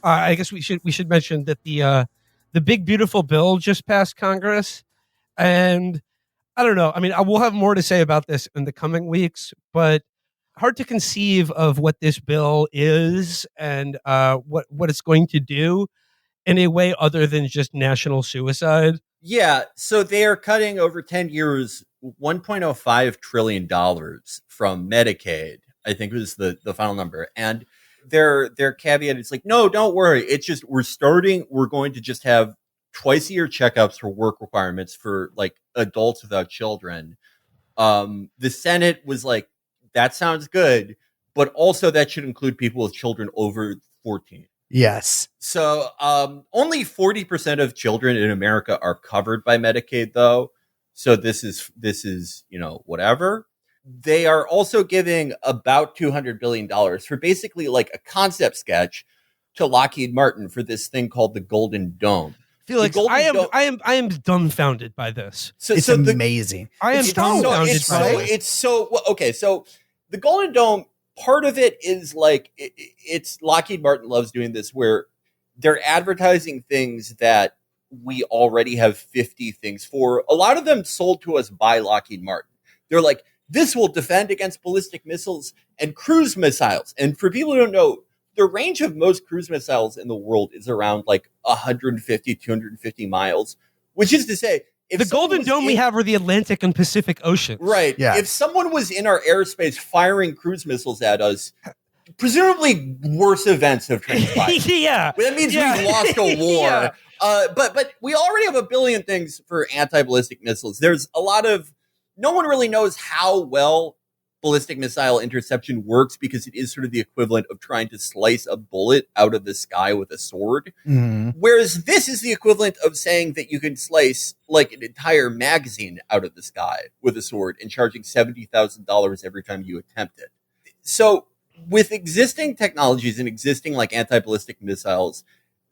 I guess we should mention that the big beautiful bill just passed Congress, and I don't know. I mean, I will have more to say about this in the coming weeks, but hard to conceive of what this bill is and what it's going to do in a way other than just national suicide. Yeah, so they are cutting over 10 years $1.05 trillion from Medicaid, I think was the final number. And their caveat is like, no, don't worry. It's just we're going to just have twice a year checkups for work requirements for like adults without children. The Senate was like, that sounds good, but also that should include people with children over 14. Yes. So only 40% of children in America are covered by Medicaid, though. So this is whatever. They are also giving about $200 billion for basically like a concept sketch to Lockheed Martin for this thing called the Golden Dome. Felix, I am dumbfounded by this. It's amazing. I am dumbfounded by this. So the Golden Dome, part of it is like it's Lockheed Martin loves doing this where they're advertising things that we already have 50 things for. A lot of them sold to us by Lockheed Martin. They're like, this will defend against ballistic missiles and cruise missiles. And for people who don't know, the range of most cruise missiles in the world is around like 150, 250 miles, which is to say, if the Golden Dome we have are the Atlantic and Pacific Oceans. Right. Yeah. If someone was in our airspace firing cruise missiles at us, presumably worse events have transpired. Yeah. That means we've lost a war. Yeah. But we already have a billion things for anti-ballistic missiles. There's a lot of, no one really knows how well ballistic missile interception works because it is sort of the equivalent of trying to slice a bullet out of the sky with a sword. Mm-hmm. Whereas this is the equivalent of saying that you can slice like an entire magazine out of the sky with a sword and charging $70,000 every time you attempt it. So with existing technologies and existing like anti-ballistic missiles,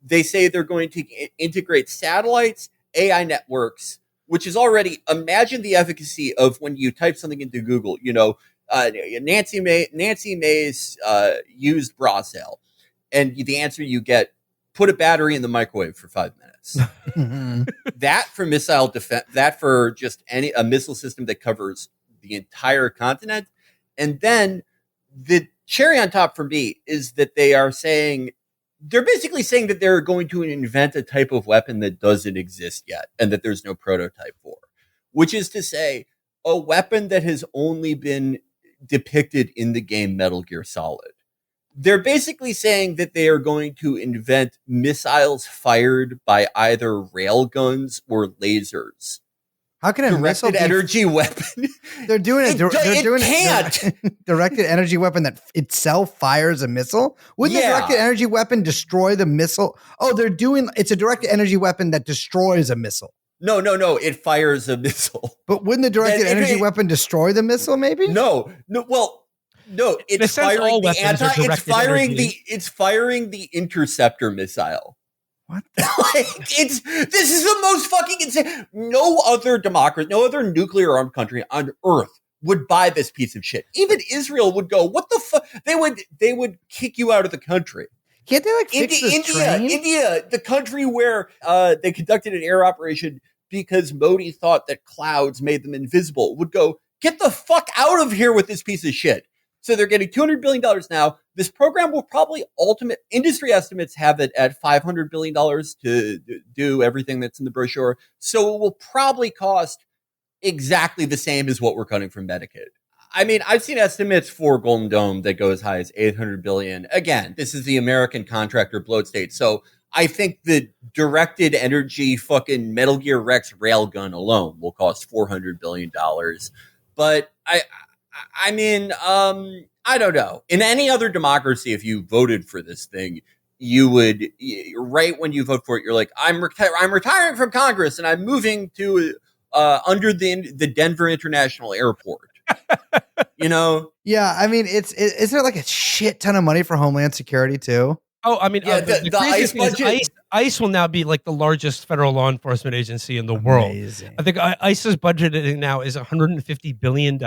they say they're going to integrate satellites, AI networks, which is already, imagine the efficacy of when you type something into Google, Nancy Mays used bra cell, and the answer you get, put a battery in the microwave for 5 minutes. Mm-hmm. That for missile defense, that for just a missile system that covers the entire continent. And then the cherry on top for me is that they're basically saying that they're going to invent a type of weapon that doesn't exist yet and that there's no prototype for, which is to say a weapon that has only been depicted in the game Metal Gear Solid. They're basically saying that they are going to invent missiles fired by either railguns or lasers. How can a missile directed energy weapon? They're doing it. They're doing can't. a directed energy weapon that itself fires a missile. Wouldn't the directed energy weapon destroy the missile? Oh, it's a directed energy weapon that destroys a missile. No. It fires a missile. But wouldn't the directed energy weapon destroy the missile? Maybe. No. Well, no. It's firing the It's firing the interceptor missile. What? This is the most fucking insane. No other democracy, no other nuclear armed country on earth would buy this piece of shit. Even Israel would go, what the fuck? They would kick you out of the country. Can't they fix this train? India, the country where they conducted an air operation because Modi thought that clouds made them invisible, would go, get the fuck out of here with this piece of shit. So they're getting $200 billion now. This program will probably industry estimates have it at $500 billion to do everything that's in the brochure. So it will probably cost exactly the same as what we're cutting from Medicaid. I mean, I've seen estimates for Golden Dome that go as high as $800 billion. Again, this is the American contractor bloat state. So I think the directed energy fucking Metal Gear Rex railgun alone will cost $400 billion. But I mean, I don't know. In any other democracy, if you voted for this thing, you would, right when you vote for it, you're like, I'm retiring from Congress and I'm moving to under the Denver International Airport. Yeah, I mean, is there like a shit ton of money for Homeland Security too? Oh, I mean, the ICE budget. ICE will now be like the largest federal law enforcement agency in the world. Amazing. I think ICE's budgeting now is $150 billion,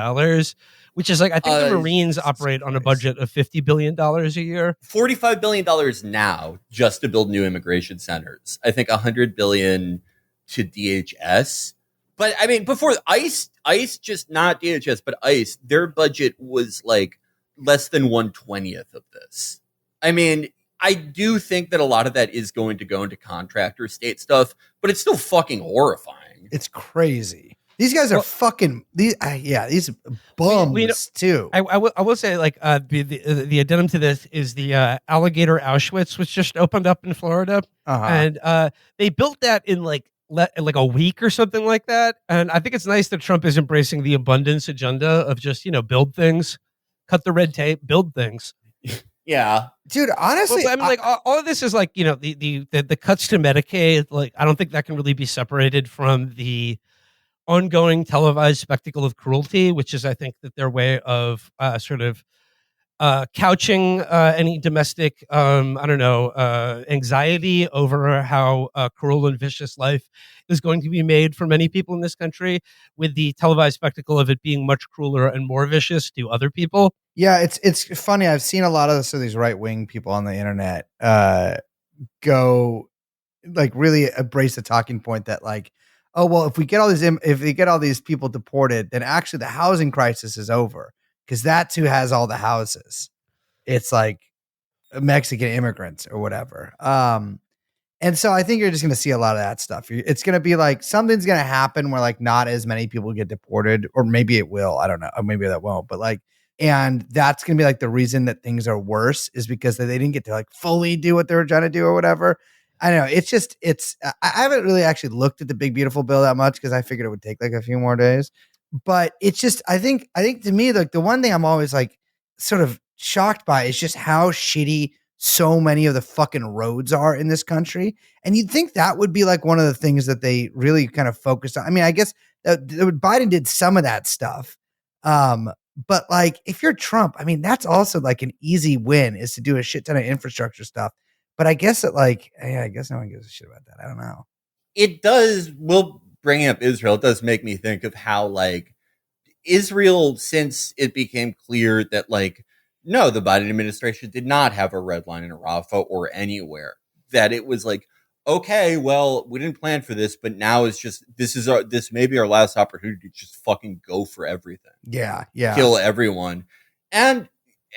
which is like, I think the Marines operate on a budget of $50 billion a year. $45 billion now just to build new immigration centers. I think $100 billion to DHS. But I mean, before ICE, just not DHS, but ICE, their budget was like less than 1/20th of this. I mean, I do think that a lot of that is going to go into contractor state stuff, but it's still fucking horrifying. It's crazy. These guys are fucking these bums too. I will say, like, the addendum to this is the alligator Auschwitz, which just opened up in Florida, and they built that in like a week or something like that. And I think it's nice that Trump is embracing the abundance agenda of just, build things, cut the red tape, build things. Yeah, dude. Honestly, well, I mean, like all of this is like, the cuts to Medicaid. Like, I don't think that can really be separated from the ongoing televised spectacle of cruelty, which is, I think, that their way of sort of couching any domestic, anxiety over how cruel and vicious life is going to be made for many people in this country, with the televised spectacle of it being much crueler and more vicious to other people. Yeah, it's funny. I've seen a lot of these right wing people on the internet go like really embrace the talking point that like, oh well, if we get all these people deported, then actually the housing crisis is over because that's who has all the houses. It's like Mexican immigrants or whatever. And so I think you're just going to see a lot of that stuff. It's going to be like something's going to happen where like not as many people get deported, or maybe it will. I don't know. Or maybe that won't. But like, and that's going to be like the reason that things are worse is because they didn't get to like fully do what they were trying to do or whatever. I don't know. I haven't really actually looked at the big, beautiful bill that much because I figured it would take like a few more days. But it's just, I think to me, like the one thing I'm always like sort of shocked by is just how shitty so many of the fucking roads are in this country. And you'd think that would be like one of the things that they really kind of focused on. I mean, I guess Biden did some of that stuff. But like if you're Trump, I mean, that's also like an easy win is to do a shit ton of infrastructure stuff. But I guess that like, yeah, I guess no one gives a shit about that. I don't know. It does. Well, bringing up Israel, it does make me think of how like Israel, since it became clear that like, no, the Biden administration did not have a red line in Rafah or anywhere, that it was like, okay, well, we didn't plan for this, but now it's just, this may be our last opportunity to just fucking go for everything. Yeah. Kill everyone. And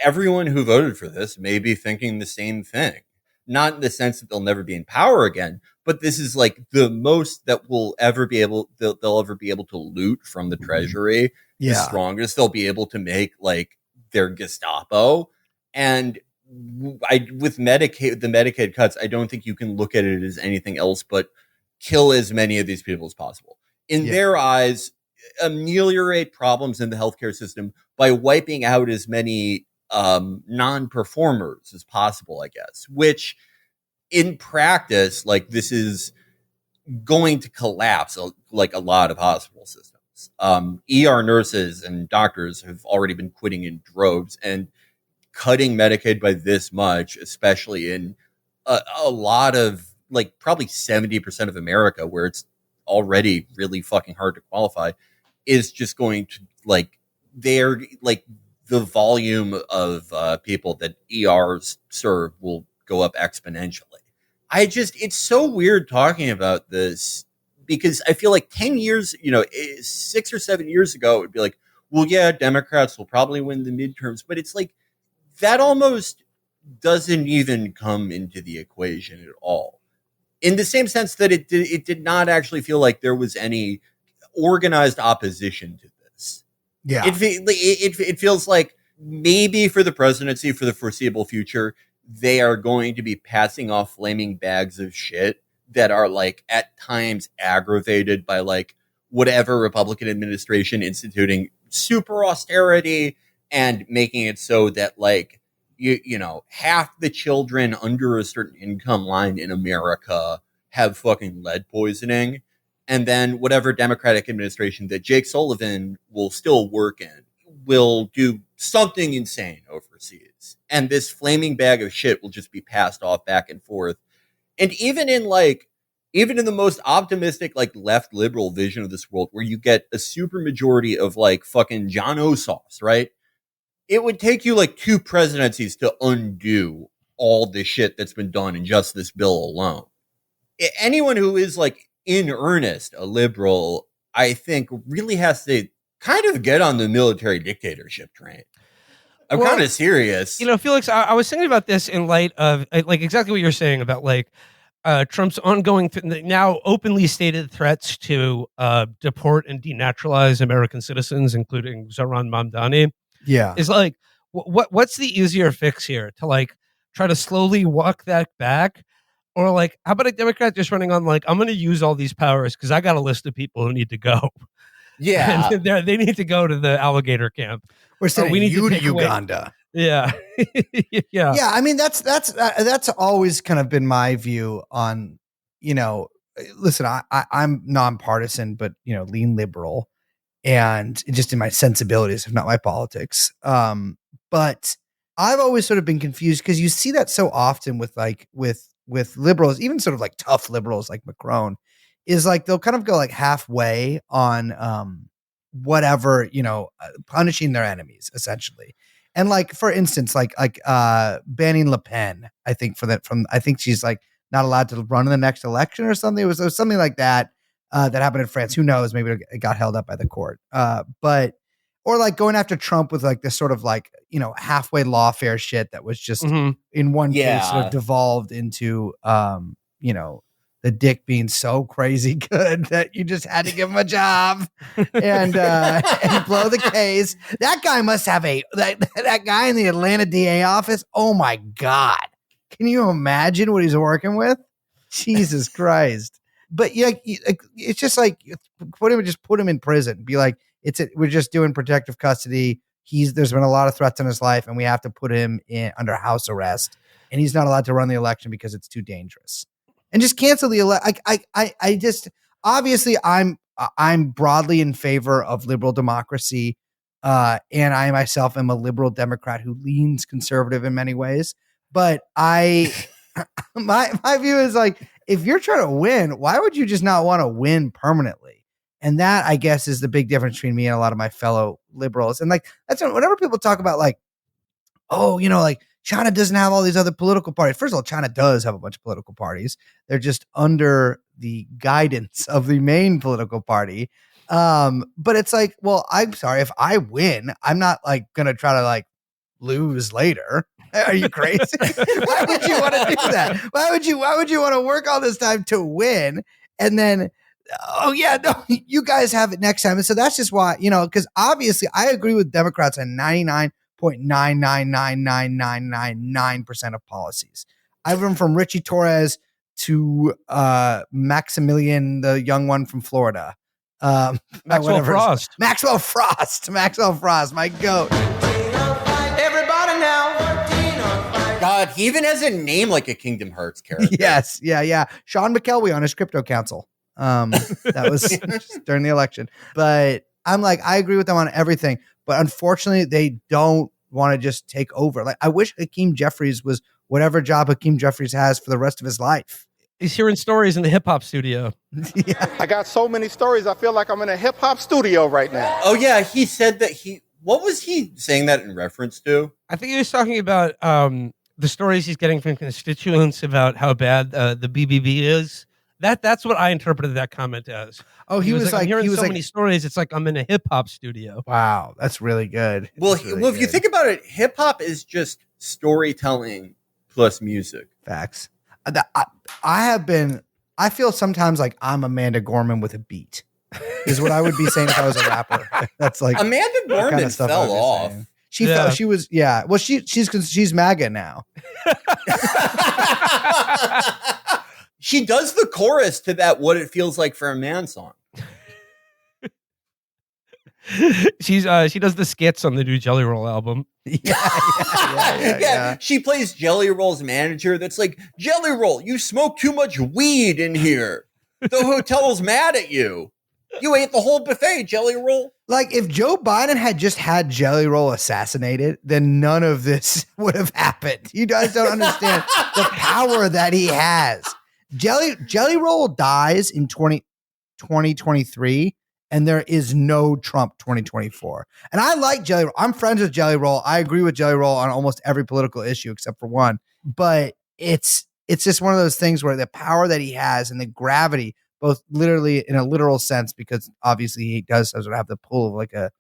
everyone who voted for this may be thinking the same thing. Not in the sense that they'll never be in power again, but this is like the most that they'll ever be able to loot from the treasury. Yeah. The strongest they'll be able to make like their Gestapo. And with Medicaid, the Medicaid cuts, I don't think you can look at it as anything else but kill as many of these people as possible. In their eyes, ameliorate problems in the healthcare system by wiping out as many non-performers as possible, I guess, which in practice, like this is going to collapse like a lot of hospital systems. ER nurses and doctors have already been quitting in droves, and cutting Medicaid by this much, especially in a lot of like probably 70% of America where it's already really fucking hard to qualify, is just going to like, they're like, the volume of people that ERs serve will go up exponentially. It's so weird talking about this because I feel like 10 years, 6 or 7 years ago, it would be like, well, yeah, Democrats will probably win the midterms, but it's like, that almost doesn't even come into the equation at all. In the same sense that it did not actually feel like there was any organized opposition to this. Yeah. It feels like maybe for the presidency, for the foreseeable future, they are going to be passing off flaming bags of shit that are like at times aggravated by like whatever Republican administration instituting super austerity and making it so that like, half the children under a certain income line in America have fucking lead poisoning. And then whatever Democratic administration that Jake Sullivan will still work in will do something insane overseas. And this flaming bag of shit will just be passed off back and forth. And even in the most optimistic, like left liberal vision of this world, where you get a super majority of like fucking John O sauce, right? It would take you like 2 presidencies to undo all the shit that's been done in just this bill alone. Anyone who is like in earnest a liberal, I think, really has to kind of get on the military dictatorship train. I'm kind of serious. Felix, I was thinking about this in light of like exactly what you're saying about like Trump's ongoing, now openly stated threats to deport and denaturalize American citizens, including Zohran Mamdani. Yeah. Is like, what's the easier fix here? To like try to slowly walk that back? Or like, how about a Democrat just running on like, I'm going to use all these powers because I got a list of people who need to go. Yeah. And they need to go to the alligator camp. We're sending we need you to take away- Uganda. Yeah. Yeah. Yeah, I mean that's always kind of been my view on, listen, I'm nonpartisan, but lean liberal, and just in my sensibilities, if not my politics. But I've always sort of been confused because you see that so often with liberals, even sort of like tough liberals like Macron, is like they'll kind of go like halfway on whatever, punishing their enemies essentially. And like, for instance, like banning Le Pen, I think I think she's like not allowed to run in the next election or something. It was something like that that happened in France. Who knows? Maybe it got held up by the court. Or like going after Trump with like this sort of like, halfway lawfare shit that was just in one case sort of devolved into, the dick being so crazy good that you just had to give him a job and blow the case. That guy must have that guy in the Atlanta DA office. Oh my God. Can you imagine what he's working with? Jesus Christ. But yeah, it's just like put him in prison. Be like, we're just doing protective custody. There's been a lot of threats in his life and we have to put him under house arrest, and he's not allowed to run the election because it's too dangerous. And just cancel the election. I just obviously I'm broadly in favor of liberal democracy, and I myself am a liberal Democrat who leans conservative in many ways. But my view is like, if you're trying to win, why would you just not want to win permanently? And that, I guess, is the big difference between me and a lot of my fellow liberals. And like that's whenever people talk about like, oh, like China doesn't have all these other political parties. First of all, China does have a bunch of political parties. They're just under the guidance of the main political party. But it's like, well, I'm sorry, if I win, I'm not like going to try to like lose later. Are you crazy? Why would you want to do that? Why would you want to work all this time to win? And then, oh yeah, no, you guys have it next time. And so that's just why, because obviously I agree with Democrats on 99.9999999% of policies. I've run from Richie Torres to Maximilian, the young one from Florida. Maxwell Frost. Maxwell Frost, my goat. Everybody now. God, he even has a name like a Kingdom Hearts character. Yes, yeah. Sean McKelvey on his crypto council. That was during the election. But I'm like, I agree with them on everything. But unfortunately, they don't want to just take over. Like, I wish Hakeem Jeffries was whatever job Hakeem Jeffries has for the rest of his life. He's hearing stories in the hip hop studio. Yeah. I got so many stories. I feel like I'm in a hip hop studio right now. Oh yeah, he said that what was he saying that in reference to? I think he was talking about the stories he's getting from constituents about how bad the BBB is. That's what I interpreted that comment as. Oh, he was like, I'm hearing he was so like, many stories. It's like I'm in a hip hop studio. wow, that's really good. Well, That's really if you good. think about it, hip hop is just storytelling plus music. Facts. I feel sometimes like I'm Amanda Gorman with a beat is what I would be saying if I was a rapper. That's like Amanda Gorman kind of stuff fell I'd be off. saying. She fell. She was, yeah. Well, she's MAGA now. She does the chorus to that "What It Feels Like for a Man" song. She does the skits on the new Jelly Roll album. Yeah. She plays Jelly Roll's manager. That's like, Jelly Roll, you smoke too much weed in here. The hotel's mad at you. You ate the whole buffet, Jelly Roll. Like, if Joe Biden had just had Jelly Roll assassinated, then none of this would have happened. You guys don't understand the power that he has. Jelly Roll dies in 2023, and there is no Trump 2024. And I like Jelly Roll. I'm friends with Jelly Roll. I agree with Jelly Roll on almost every political issue except for one. But it's just one of those things where the power that he has and the gravity, both literally in a literal sense, because obviously he does sort of have the pull of like a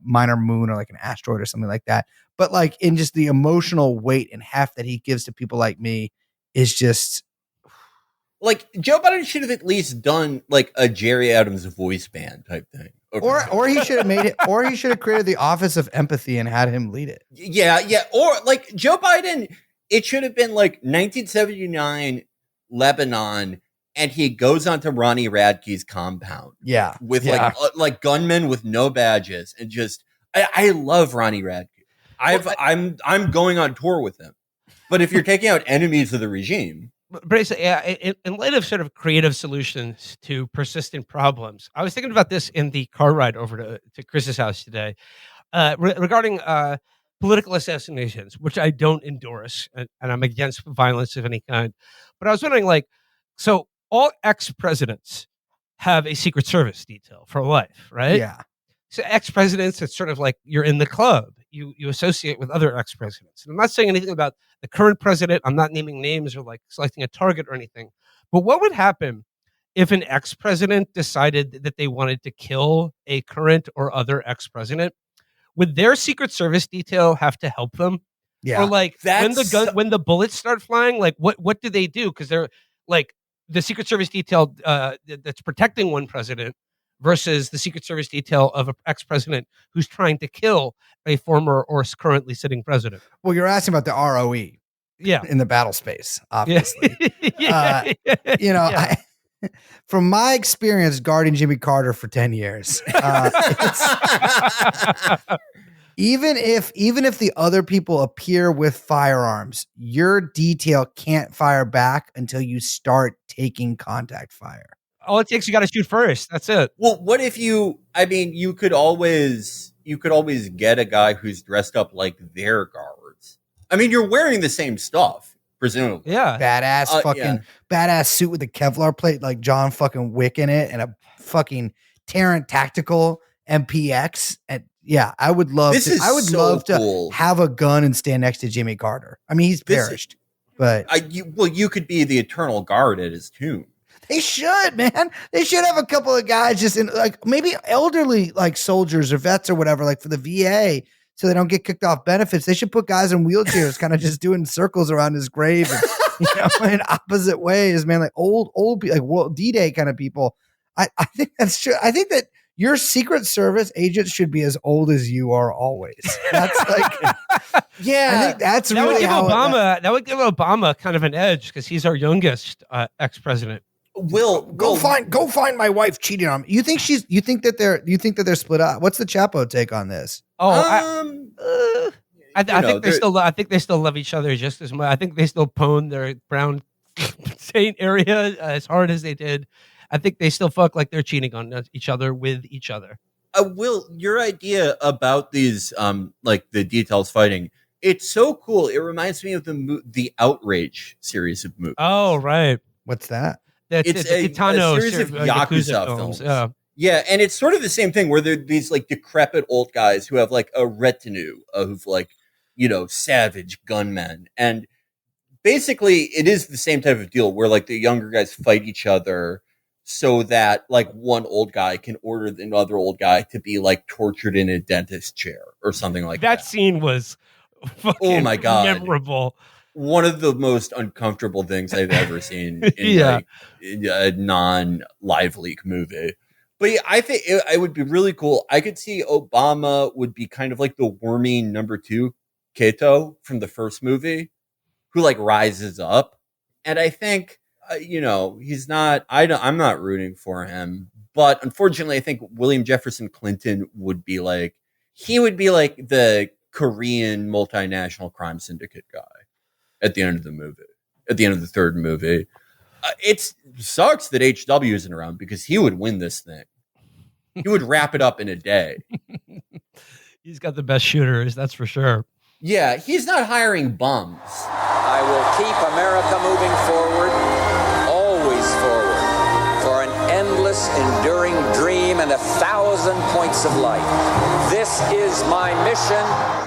minor moon or like an asteroid or something like that. But like in just the emotional weight and heft that he gives to people like me is just like Joe Biden should have at least done like a Jerry Adams voice band type thing. Or he should have made it, or he should have created the Office of Empathy and had him lead it. Yeah. Or like Joe Biden, it should have been like 1979 Lebanon, and he goes onto Ronnie Radke's compound. Yeah. With like gunmen with no badges, and just I love Ronnie Radke. I'm going on tour with him. But if you're taking out enemies of the regime. But in light of sort of creative solutions to persistent problems, I was thinking about this in the car ride over to Chris's house today regarding political assassinations, which I don't endorse, and I'm against violence of any kind. But I was wondering, like, so all ex-presidents have a Secret Service detail for life, right? Yeah. So ex-presidents, it's sort of like you're in the club. You associate with other ex-presidents. And I'm not saying anything about the current president. I'm not naming names or like selecting a target or anything. But what would happen if an ex-president decided that they wanted to kill a current or other ex-president? Would their Secret Service detail have to help them? Yeah. Or like when the bullets start flying, like what do they do? Because they're like the Secret Service detail that's protecting one president versus the Secret Service detail of an ex-president who's trying to kill a former or currently sitting president. Well, you're asking about the ROE. Yeah. In the battle space, obviously. Yeah. From my experience guarding Jimmy Carter for 10 years, even if the other people appear with firearms, your detail can't fire back until you start taking contact fire. All it takes, you got to shoot first. That's it. Well, what if you could always get a guy who's dressed up like their guards. I mean, you're wearing the same stuff, presumably. Yeah. Badass suit with a Kevlar plate like John fucking Wick in it and a fucking Tarrant Tactical MPX. And yeah, I would love to have a gun and stand next to Jimmy Carter. I mean, he's perished, but you could be the eternal guard at his tomb. They should, man. They should have a couple of guys just in like maybe elderly like soldiers or vets or whatever, like for the VA, so they don't get kicked off benefits. They should put guys in wheelchairs kind of just doing circles around his grave and, in opposite ways, man. Like old like World D-Day kind of people. I think that's true. I think that your Secret Service agents should be as old as you are always. That's like, yeah, I think that's that really that would give Obama kind of an edge because he's our youngest ex-president. Go find my wife cheating on me. You think that they're split up? What's the Chapo take on this? I think they still love each other just as much. I think they still pwn their Brown State area as hard as they did. I think they still fuck like they're cheating on each other with each other. Will, your idea about these like the details fighting, it's so cool. It reminds me of the Outrage series of movies. Oh, right. What's that? It's a series of Yakuza films. Yeah, and it's sort of the same thing where they're these like decrepit old guys who have like a retinue of like, savage gunmen. And basically it is the same type of deal where like the younger guys fight each other so that like one old guy can order another old guy to be like tortured in a dentist chair or something like that. That scene was fucking memorable. One of the most uncomfortable things I've ever seen in a non-live leak movie. But yeah, I think it would be really cool. I could see Obama would be kind of like the wormy number 2 Kato from the first movie who like rises up. And I think, he's not, I'm not rooting for him. But unfortunately, I think William Jefferson Clinton would be like the Korean multinational crime syndicate guy. At the end of the movie, at the end of the third movie, it sucks that HW isn't around because he would win this thing. He would wrap it up in a day. He's got the best shooters, that's for sure. Yeah, he's not hiring bums. I will keep America moving forward, always forward for an endless, enduring dream and 1,000 points of light. This is my mission.